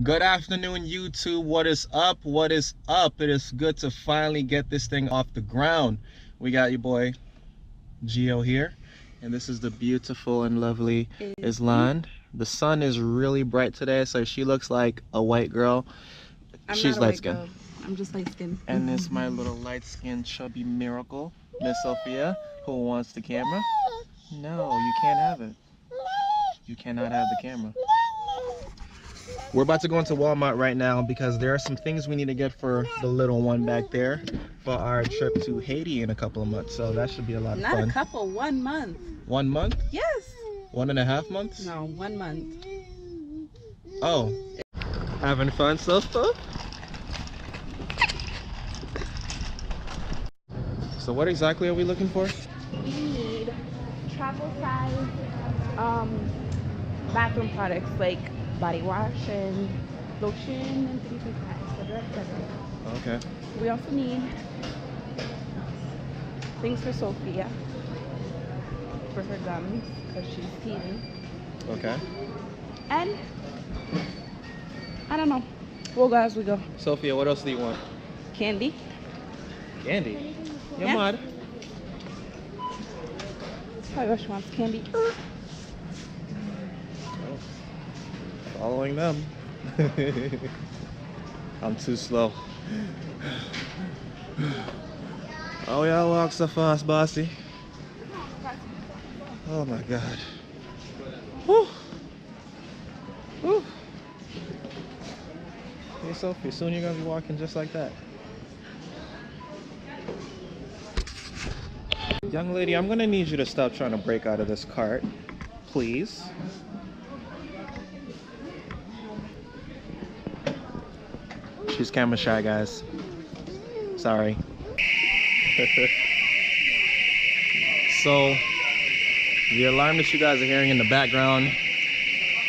Good afternoon, YouTube. What is up? What is up? It is good to finally get this thing off the ground. We got your boy Gio here, and this is the beautiful and lovely Islan. The sun is really bright today, so she looks like a white girl. She's light skinned. I'm just light skinned. And this my little light skinned chubby miracle, Miss Sophia, who wants the camera. No, you can't have it. You cannot have the camera. We're about to go into Walmart right now because there are some things we need to get for the little one back there for our trip to Haiti in a couple of months. So that should be a lot of fun. Not a couple, 1 month. 1 month? Yes. 1.5 months? No, 1 month. Oh. Having fun, Sophia? So what exactly are we looking for? We need travel size bathroom products like body wash and lotion and things like that. So direct present. Okay. We also need things for Sophia for her gums because she's teething. Okay. And I don't know. We'll go as we go. Sophia, what else do you want? Candy. Candy? You're Yeah. mad. Probably what she wants. Candy. Following them. I'm too slow. Oh, y'all walk so fast, bossy. Oh my God. Woo. Woo. Hey Sophie, soon you're gonna be walking just like that. Young lady, I'm gonna need you to stop trying to break out of this cart, please. She's camera shy, guys. Sorry. So, the alarm that you guys are hearing in the background,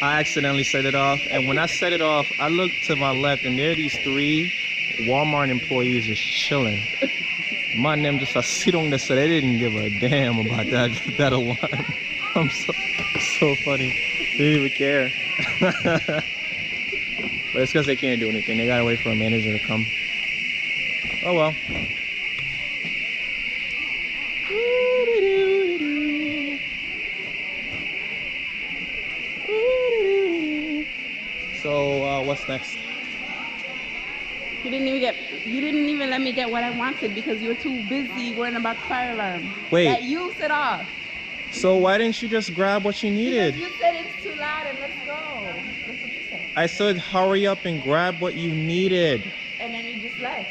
I accidentally set it off. And when I set it off, I looked to my left and there are these 3 Walmart employees just chilling. Man, them just sit on there, so they didn't give a damn about that alarm. I'm so funny. They didn't even care. But it's because they can't do anything. They gotta wait for a manager to come. Oh well. So what's next? You didn't even let me get what I wanted because you were too busy worrying about the fire alarm. Wait. That you set off. So why didn't you just grab what you needed? Because you said it's too loud and let's go. That's what you said. I said hurry up and grab what you needed. And then you just left.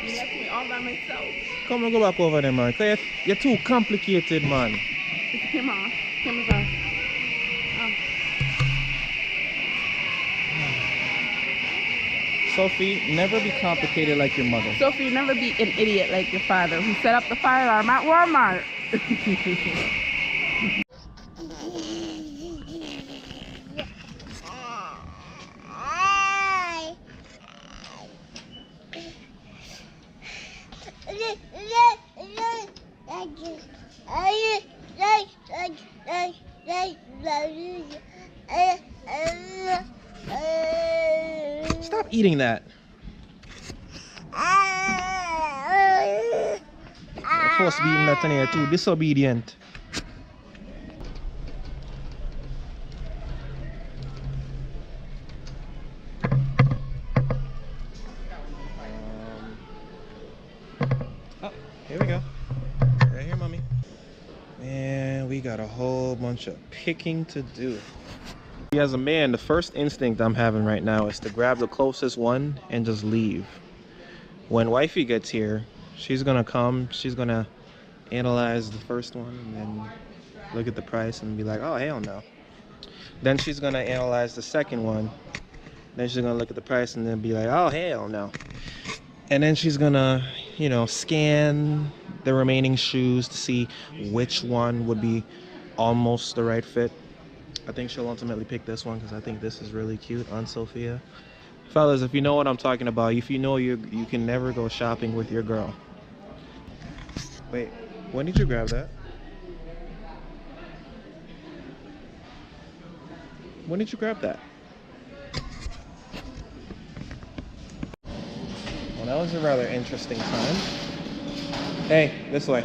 You left me all by myself. Come on, go back over there, man. Cause you're too complicated, man. It's the camera off. Camera's off. Oh. Sophie, never be complicated like your mother. Sophie, never be an idiot like your father who set up the fire alarm at Walmart. Stop eating that. You're supposed to be eating that in here too. Disobedient. Oh, here we go. Man, we got a whole bunch of picking to do. As a man, the first instinct I'm having right now is to grab the closest one and just leave. When wifey gets here, she's gonna come, she's gonna analyze the first one and then look at the price and be like, oh, hell no. Then she's gonna analyze the second one. Then she's gonna look at the price and then be like, oh, hell no. And then she's gonna, you know, scan the remaining shoes to see which one would be almost the right fit. I think she'll ultimately pick this one because I think this is really cute on Sophia. Fellas, if you know what I'm talking about, if you know you can never go shopping with your girl. Wait, when did you grab that? When did you grab that? Well, that was a rather interesting time. Hey, this way.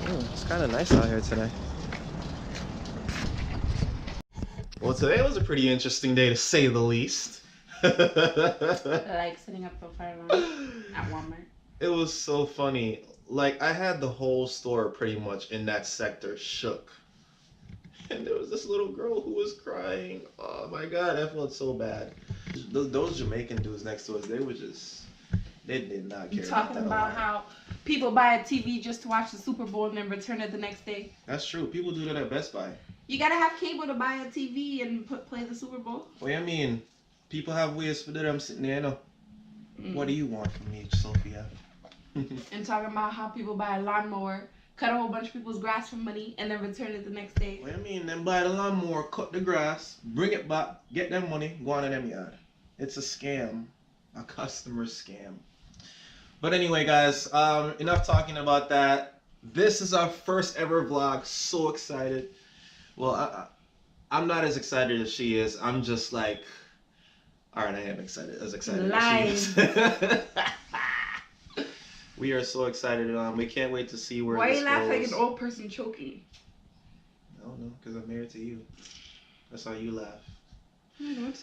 Ooh, it's kind of nice out here today. Well, today was a pretty interesting day to say the least. Like setting up for fire alarm at Walmart. It was so funny. Like, I had the whole store pretty much in that sector shook. And there was this little girl who was crying. Oh my God, I felt so bad. Those Jamaican dudes next to us, they did not care. You talking about how people buy a TV just to watch the Super Bowl and then return it the next day? That's true. People do that at Best Buy. You gotta have cable to buy a TV and play the Super Bowl. What do you mean? People have ways for them sitting there, you know. What do you want from me, Sophia? And talking about how people buy a lawnmower, cut a whole bunch of people's grass for money, and then return it the next day. What do you mean? Then buy the lawnmower, cut the grass, bring it back, get them money, go on in them yard. It's a scam. A customer scam. But anyway, guys, enough talking about that. This is our first ever vlog. So excited. Well, I'm not as excited as she is. I'm just like, all right, I am excited. As excited as she is. We are so excited. We can't wait to see where Why this you laugh goes. like an old person choking? I don't know, because I'm married to you. That's how you laugh. I don't.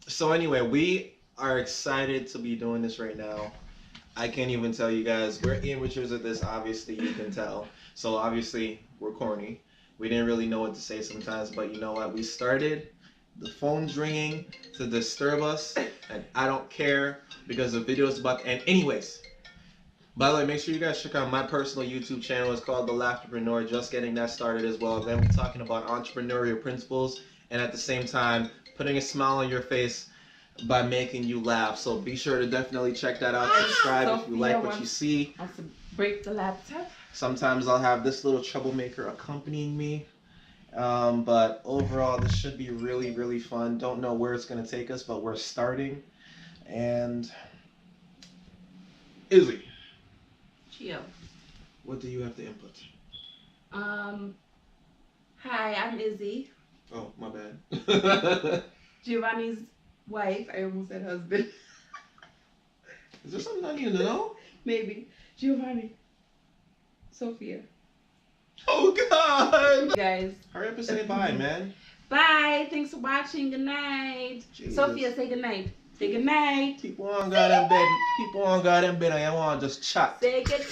So anyway, we are excited to be doing this right now. I can't even tell you guys. We're amateurs at this, obviously, you can tell. So obviously, we're corny. We didn't really know what to say sometimes, but you know what? We started, the phone's ringing to disturb us, and I don't care because the video's about to end anyways. By the way, make sure you guys check out my personal YouTube channel. It's called The Laughterpreneur. Just getting that started as well. Then we're talking about entrepreneurial principles and at the same time putting a smile on your face by making you laugh. So be sure to definitely check that out. Subscribe if you like what you see. Wants to break the laptop. Sometimes I'll have this little troublemaker accompanying me. But overall, this should be really, really fun. Don't know where it's going to take us, but we're starting. And Izzy. Chill. What do you have to input? Hi, I'm Izzy. Oh, my bad. Giovanni's wife. I almost said husband. Is there something I need to know? Maybe. Giovanni. Sophia. Oh, God! Guys. Hurry up and say bye, man. Bye. Thanks for watching. Good night. Jesus. Sophia, say good night. Say good night. People on God in bed. People on God in bed. I want to just chat. Say good